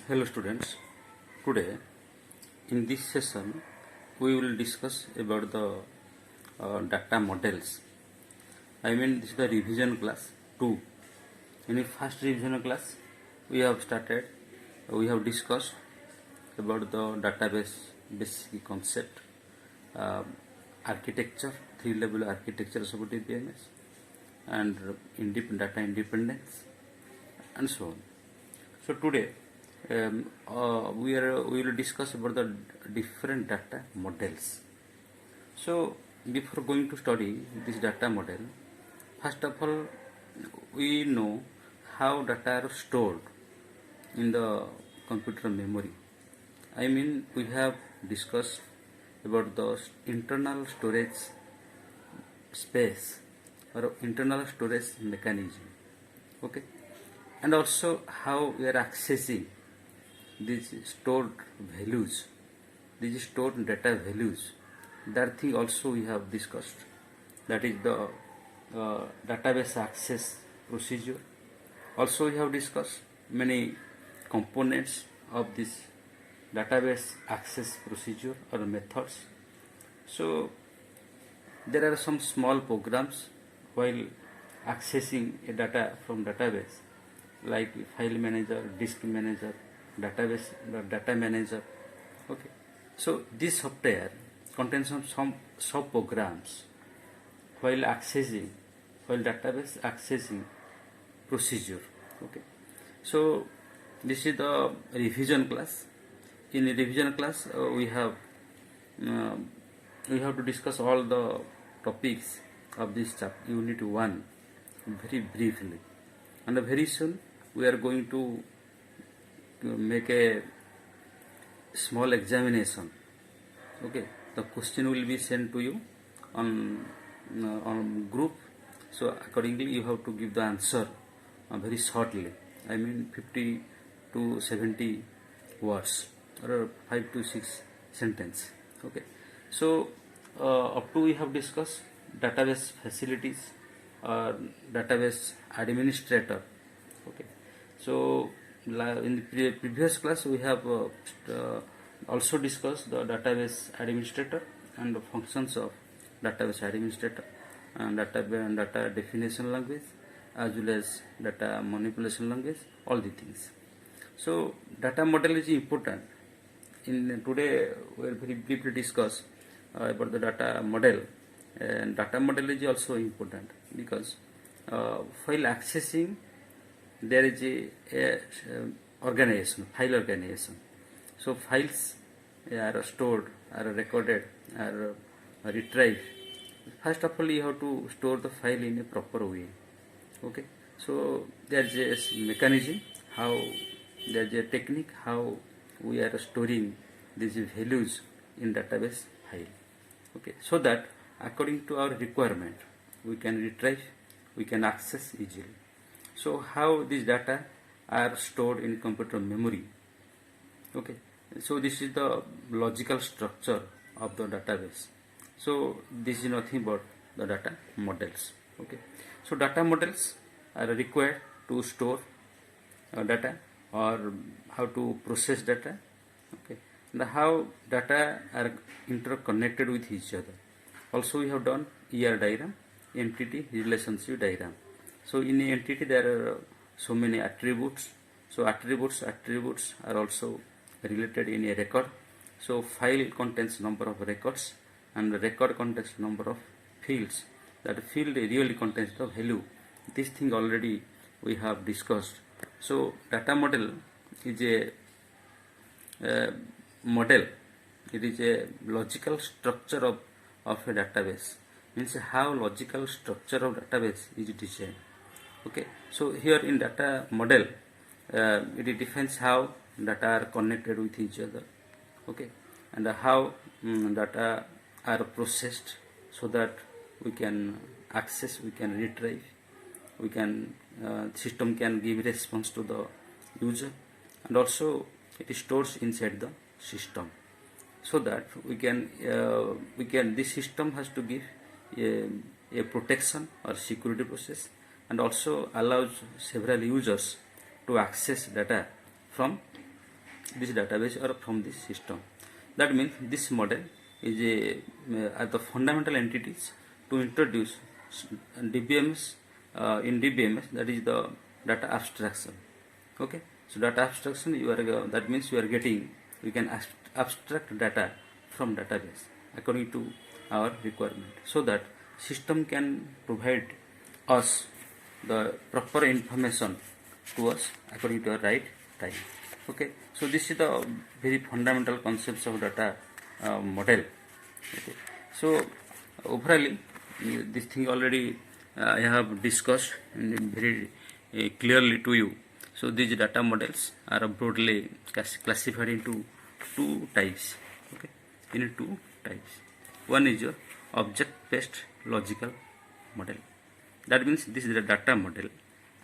Hello students, today in this session we will discuss about the data models. I mean this is the revision class 2. In the first revision class we have discussed about the database basic concept, uh, architecture, 3 level architecture of DBMS and data independence and so on. So today we will discuss about the different data models. So before going to study this data model, first of all we know how data are stored in the computer memory. I mean we have discussed about the internal storage space or internal storage mechanism. Okay, and also how we are accessing these stored values, these stored data values. That thing also we have discussed. That is the database access procedure. Also we have discussed many components of this database access procedure or methods. So there are some small programs while accessing a data from database, like file manager, disk manager, database data manager. Okay, so this software contains some sub programs while database accessing procedure. Okay, so this is the revision class. In the revision class uh, we have to discuss all the topics of this chapter unit 1 very briefly, and very soon we are going to make a small examination. Okay, the question will be sent to you on group. So accordingly you have to give the answer very shortly. I mean 50 to 70 words or 5 to 6 sentence. Okay, so up to we have discussed database facilities or database administrator. Okay, so in the previous class we have also discussed the database administrator and the functions of database administrator and data definition language as well as data manipulation language, all the things. So data model is important. In today we will very briefly discuss about the data model, and data model is also important because while accessing there is a organization, file organization. So files are stored, are recorded, are retrieved. First of all you have to store the file in a proper way. Okay, so there is a mechanism, how there is a technique how we are storing these values in database file. Okay, so that according to our requirement we can retrieve, we can access easily. So how these data are stored in computer memory. Okay, so this is the logical structure of the database. So this is nothing but the data models. Okay, so data models are required to store data or how to process data. Okay, and how data are interconnected with each other. Also we have done ER diagram, entity relationship diagram. So in the entity there are so many attributes. So attributes are also related in a record. So file contains number of records and the record contains number of fields. That field really contains the value. This thing already we have discussed. So data model is a model. It is a logical structure of a database. Means how logical structure of database is designed. Okay, so here in data model it defines how data are connected with each other. Okay, and how data are processed so that we can access, we can retrieve, we can system can give response to the user, and also it stores inside the system so that we can this system has to give a protection or security process, and also allows several users to access data from this database or from this system. That means this model is are the fundamental entities to introduce DBMS. In DBMS, that is the data abstraction. Okay, so data abstraction, you are that means you are getting, you can abstract data from database according to our requirement, so that system can provide us the proper information to us according to the right time. Okay, so this is the very fundamental concepts of data model. Okay, so overall this thing already I have discussed very clearly to you. So these data models are broadly classified into two types. Okay, in two types. One is your object-based logical model. That means this is the data model.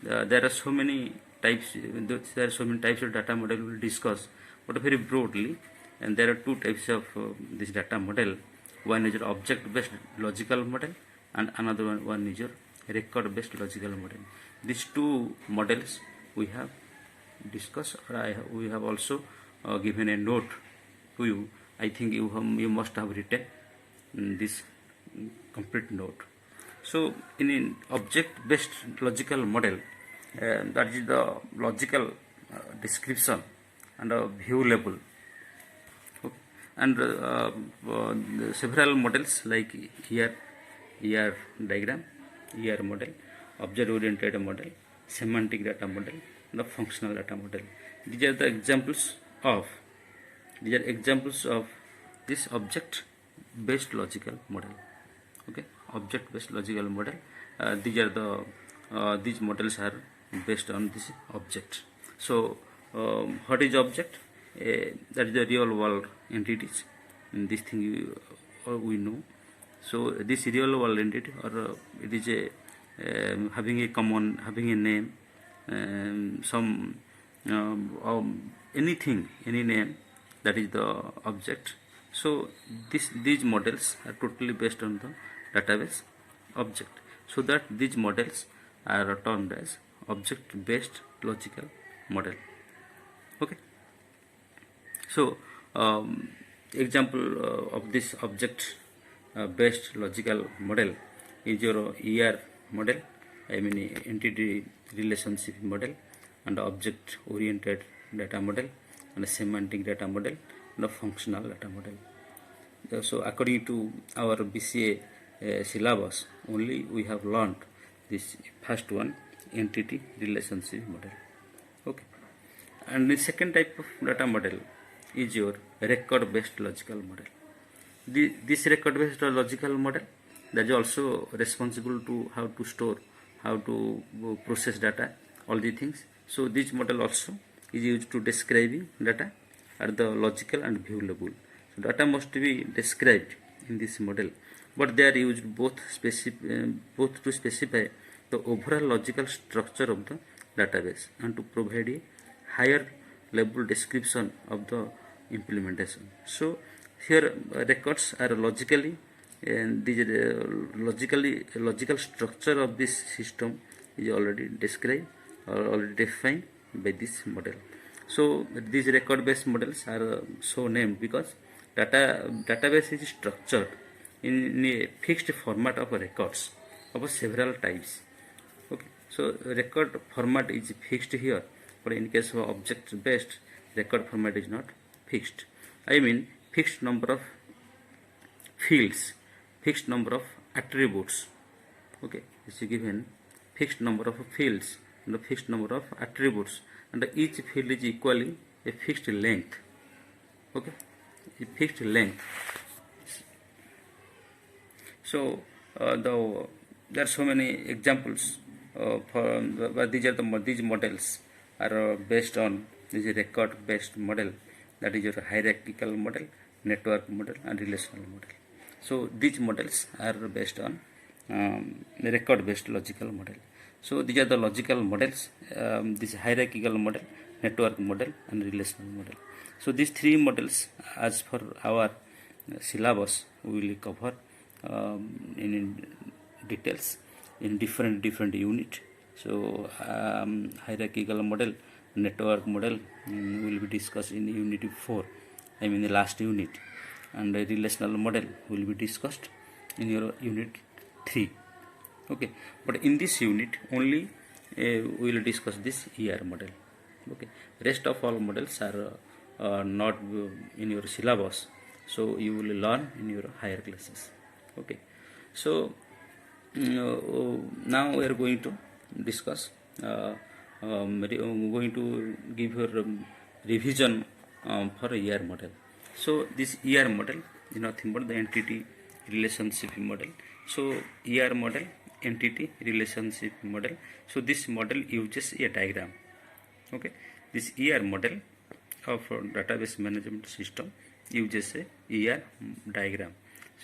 There are so many types. There are so many types of data model we will discuss, but very broadly. And there are two types of this data model. One is your object-based logical model, and another one is your record-based logical model. These two models we have discussed, or we have also given a note to you. I think you must have written this complete note. So in an object-based logical model, that is the logical description and a view level. Okay. And several models like here ER diagram, ER model, object-oriented model, semantic data model, and a functional data model. These are the examples of this object-based logical model. Okay, object-based logical model. These models are based on this object. So what is object? That is the real world entities. In this thing we know. So this real world entity, or it is a having a name, anything, any name, that is the object. So these models are totally based on the database object. So that these models are termed as object-based logical model. Okay. So example of this object-based logical model is your ER model, I mean entity relationship model, and object oriented data model, and a semantic data model, and a functional data model. So according to our BCA syllabus, only we have learned this first one, entity relationship model. Okay, and the second type of data model is your record based logical model. This record based logical model, that is also responsible to how to store, how to process data, all the things. So this model also is used to describing data at the logical and view level. So data must be described in this model, but they are used both to specify the overall logical structure of the database and to provide a higher level description of the implementation. So here records are logically, and the logical structure of this system is already described or already defined by this model. So these record based models are so named because database is structured in a fixed format of records of several types. Okay, so record format is fixed here, but in case of object based, record format is not fixed. I mean fixed number of fields, fixed number of attributes. Okay, this is given fixed number of fields and a fixed number of attributes, and each field is equally a fixed length. Okay, a fixed length. So there are so many examples but these models are based on this record based model, that is your hierarchical model, network model, and relational model. So these models are based on record based logical model. So these are the logical models, this hierarchical model, network model, and relational model. So these three models, as per our syllabus, we will cover in details in different unit. So hierarchical model, network model will be discussed in unit 4, I mean the last unit, and a relational model will be discussed in your unit 3. Okay, but in this unit only we will discuss this ER model. Okay, rest of all models are not in your syllabus, so you will learn in your higher classes. Okay, so now we are going to discuss going to give your revision for ER model. So this ER model is nothing but the entity relationship model. So ER model, entity relationship model. So this model uses a diagram. Okay, this ER model of database management system uses a ER diagram.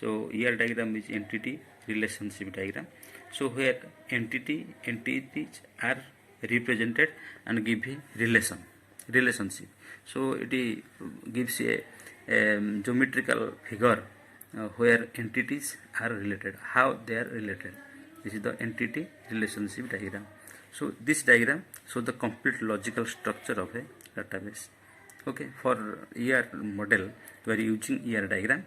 So ER diagram is entity relationship diagram. So where entities are represented and give a relationship. So it gives a geometrical figure where entities are related, how they are related. This is the entity relationship diagram. So this diagram shows the complete logical structure of a database. Okay, for ER model we are using ER diagram.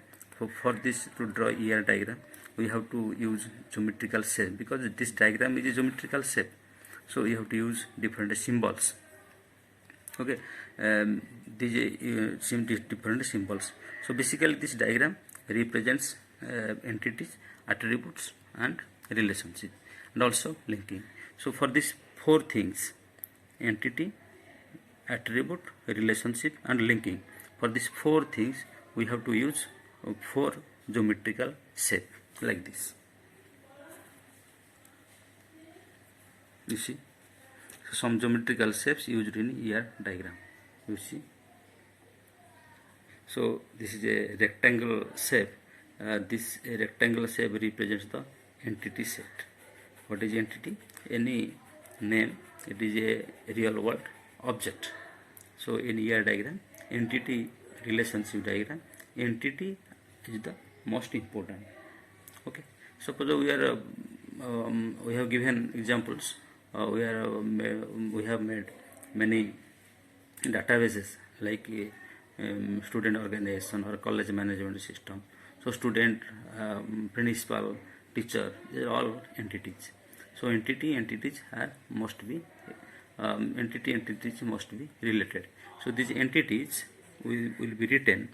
For this, to draw ER diagram we have to use geometrical shape, because this diagram is a geometrical shape, so you have to use different symbols. Okay, these different symbols. So basically this diagram represents entities, attributes and relationship, and also linking. So for these 4 things, entity, attribute, relationship and linking, for these 4 things we have to use 4 geometrical shape like this. You see, so some geometrical shapes used in ER diagram. You see, so this is a rectangle shape. This rectangle shape represents the entity set. What is entity? Any name. It is a real world object. So in ER diagram, entity relationship diagram, entity is the most important. Okay, suppose we have given examples. We have made many databases like student organization or college management system. So student, principal, teacher, they are all entities. So entities must be entities must be related. So these entities will be written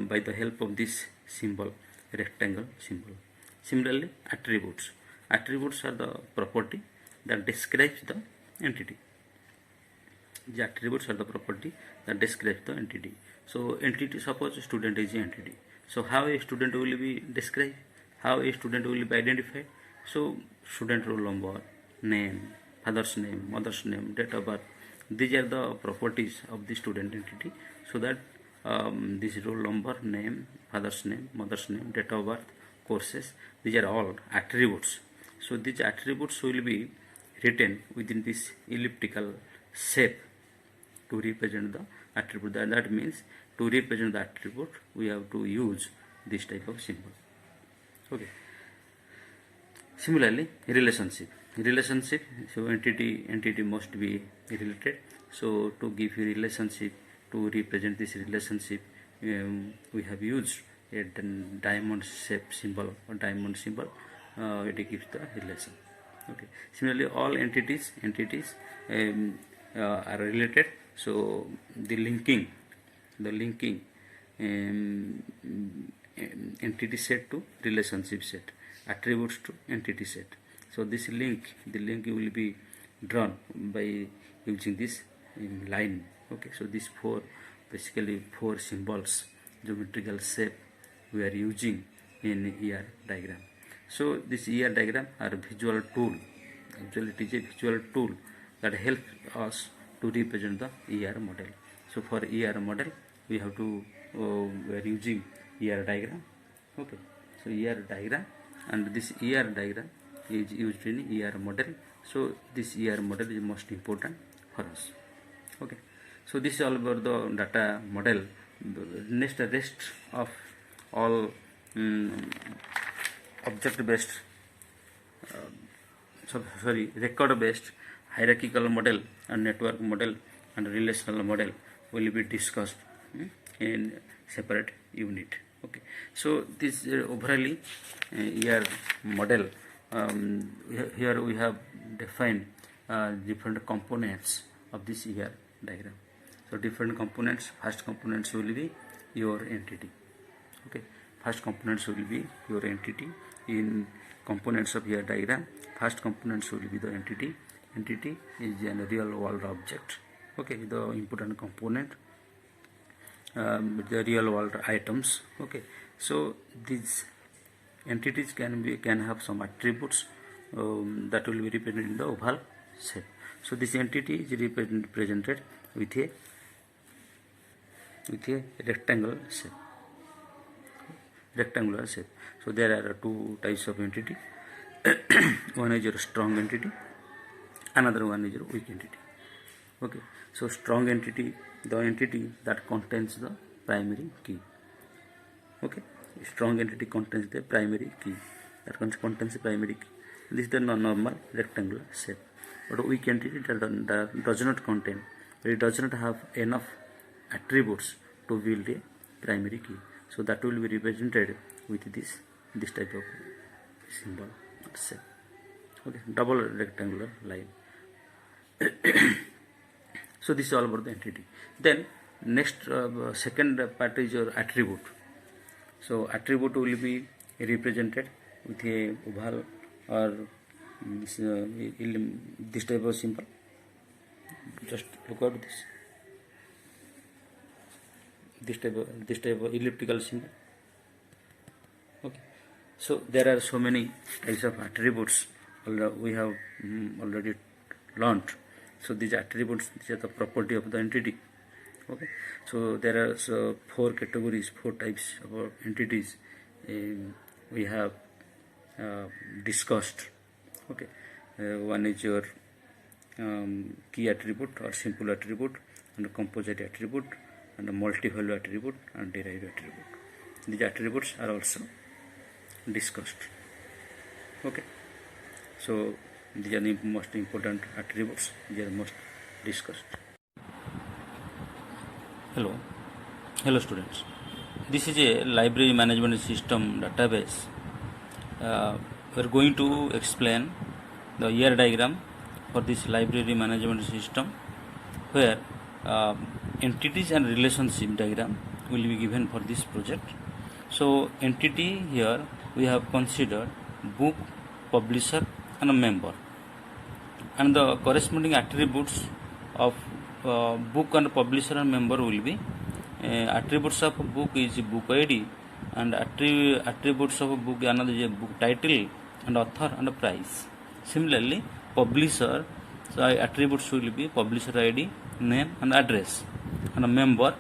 by the help of this symbol, rectangle symbol. Similarly, attributes are the property that describes the entity. The attributes are the property that describes the entity. So entity, suppose student is the entity. So how a student will be described? How a student will be identified? So student roll number, name, father's name, mother's name, date of birth. These are the properties of the student entity. So that this roll number, name, father's name, mother's name, date of birth, courses, these are all attributes. So these attributes will be written within this elliptical shape to represent the attribute. That means to represent the attribute we have to use this type of symbol. Okay. Similarly, relationship, so entity must be related. So to give you relationship, to represent this relationship, we have used a diamond shape symbol or diamond symbol. It gives the relation. Okay. Similarly, all entities are related. So the linking entity set to relationship set, attributes to entity set. So this the link will be drawn by using this line. Okay, so these basically four symbols, geometrical shape we are using in ER diagram. So this ER diagram are visual tool. Actually, it is a visual tool that helps us to represent the ER model. So for ER model, we have to we are using ER diagram. Okay, so ER diagram, and this ER diagram is used in ER model. So this ER model is most important for us. Okay, so this is all about the data model. Next, the rest of all object based record based hierarchical model and network model and relational model will be discussed in separate unit. Okay, so this overally here model, here we have defined different components of this ER diagram. So different components, first components will be your entity. Okay, first components will be your entity. In components of your diagram, first components will be the entity. Entity is a real world object. Okay, the important component, the real world items. Okay, so these entities can have some attributes that will be represented in the oval shape. So this entity is represented with a rectangular shape. So there are two types of entity. One is your strong entity, another one is your weak entity. Okay, so strong entity, the entity that contains the primary key. Okay, strong entity contains the primary key, that contains the primary key. This is the normal rectangular shape. But weak entity that does not contain, it does not have enough attributes to build a primary key. So that will be represented with this type of symbol shape. Okay, double rectangular line. So this is all about the entity. Then next second part is your attribute. So attribute will be represented with a oval or this type of symbol. Just look at this. This type of elliptical symbol. Okay, so there are so many types of attributes we have already learned. So these attributes, these are the property of the entity. Okay, so there are four categories, four types of entities we have discussed. Okay, one is your key attribute or simple attribute, and composite attribute, and a multi-value attribute, and derived attribute. These attributes are also discussed. Okay, so these are the most important attributes. They are most discussed. Hello students. This is a library management system database. We are going to explain the ER diagram for this library management system, where entities and relationship diagram will be given for this project. So entity, here we have considered book, publisher and a member, and the corresponding attributes of book and publisher and member will be attributes of book is book ID, and attributes of book another is book title and author and price. Similarly, publisher, so attributes will be publisher ID, name and address, and a member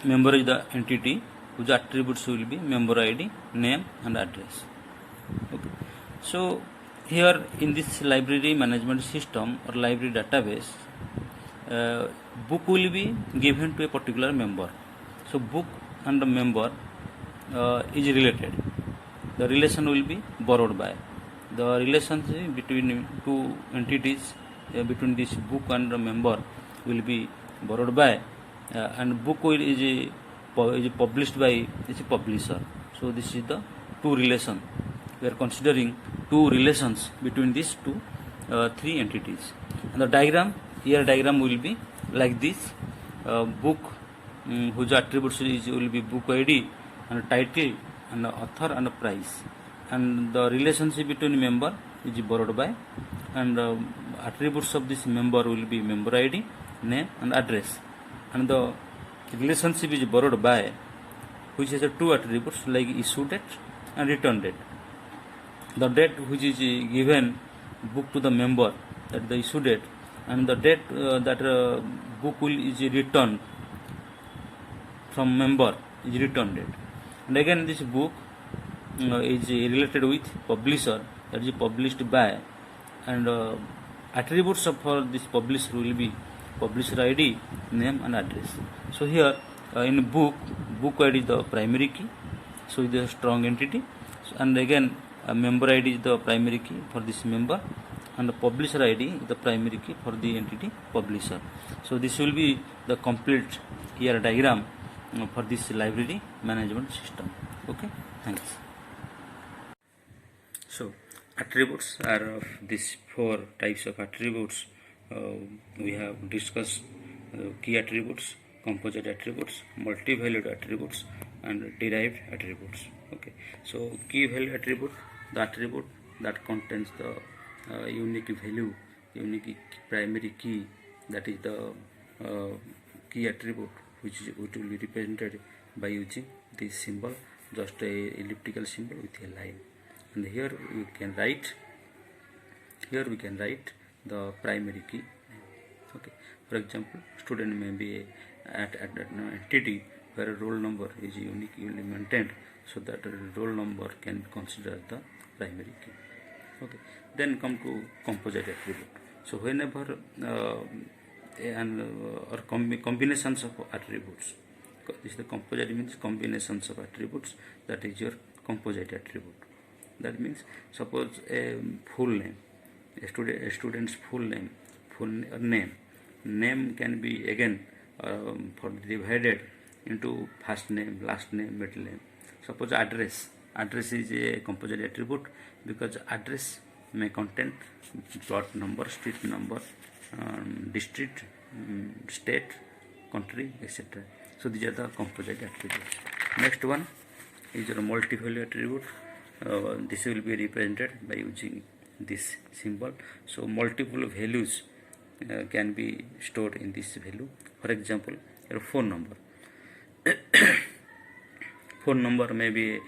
is the entity whose attributes will be member ID, name and address. Okay, so here in this library management system or library database, book will be given to a particular member. So book and the member is related. The relation will be borrowed by. The relationship between two entities, between this book and the member, will be borrowed by, and book is published by this publisher. So this is the two relation. We are considering two relations between these two three entities. And the diagram, here diagram will be like this. Book whose attributes will be book ID and title and author and price, and the relationship between member is borrowed by, and attributes of this member will be member ID, name and address, and the relationship is borrowed by, which has two attributes like issue date and return date. The date which is given book to the member, that is the issue date, and the date that book is returned from member is return date. And again this book is related with publisher, that is published by, and attributes for this publisher will be publisher ID, name and address. So here in book ID is the primary key, so it is a strong entity, and again member ID is the primary key for this member, and the publisher ID is the primary key for the entity publisher. So this will be the complete ER diagram for this library management system. Okay, thanks. So attributes are of these four types of attributes. We have discussed key attributes, composite attributes, multi-valued attributes, and derived attributes. Okay, so key value attribute, the attribute that contains the unique value, unique primary key, that is the key attribute which will be represented by using this symbol, just a elliptical symbol with a line. And here we can write the primary key. Okay, for example, student may be at an entity where a roll number is uniquely maintained, so that roll number can be considered the primary key. Okay, then come to composite attribute. So whenever or combinations of attributes, this is the composite means combinations of attributes, that is your composite attribute. That means suppose a full name, a student's full name, name can be again for divided into first name, last name, middle name. Suppose address is a composite attribute because address may contain plot number, street number, district, state, country, etc. So these are the composite attributes. Next one is your multi-value attribute. This will be represented by using this symbol. So multiple values can be stored in this value. For example, your phone number. Phone number may be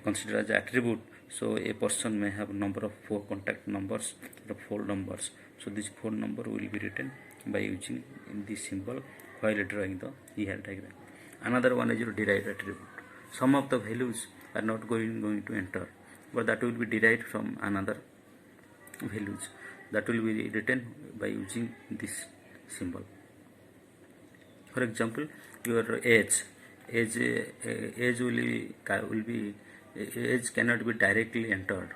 considered as attribute. So a person may have number of 4 contact numbers or 4 numbers. So this phone number will be written by using this symbol while drawing the ER diagram. Another one is your derived attribute. Some of the values are not going to enter, but that will be derived from another values, that will be written by using this symbol. For example, your age cannot be directly entered.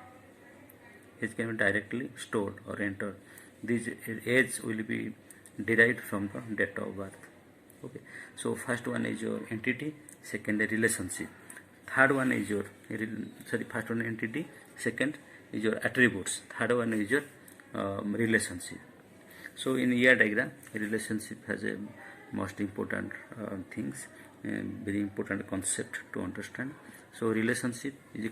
Age can be directly stored or entered. This age will be derived from the date of birth. Okay, so first one is your entity, second is relationship, third one is your first one entity, second is your attributes, third one is your relationship. So in ER diagram, relationship has a most important things, very important concept to understand. So relationship is a